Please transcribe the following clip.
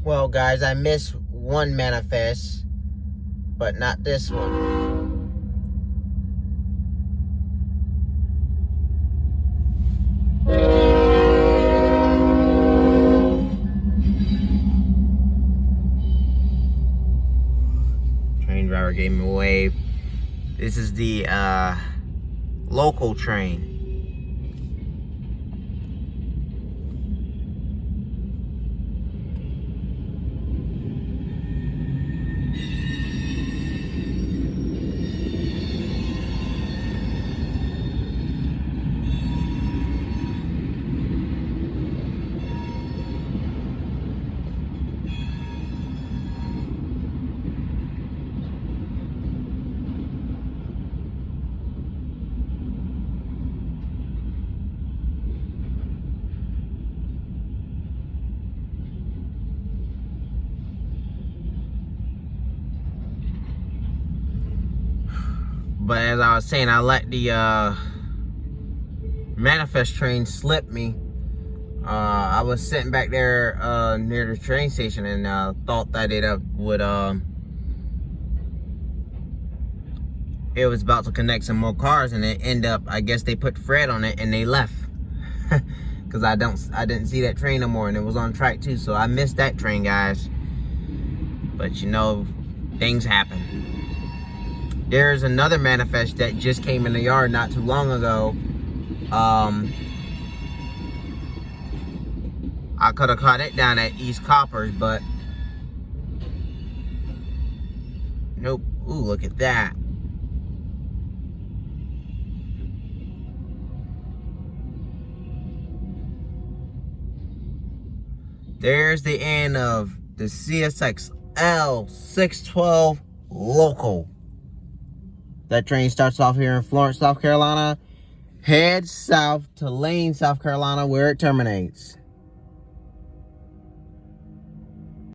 Well, guys, I missed one manifest, but not this one. Train driver gave me a wave. This is the local train. But as I was saying, I let the manifest train slip me. I was sitting back there near the train station and thought that it was about to connect some more cars, and it ended up, I guess they put Fred on it and they left. Because I didn't see that train no more, and it was on track too, so I missed that train, guys. But you know, things happen. There's another manifest that just came in the yard not too long ago. I could have caught it down at East Coppers, but nope. Ooh, look at that. There's the end of the CSX L612 local. That train starts off here in Florence, South Carolina, heads south to Lane, South Carolina, where it terminates.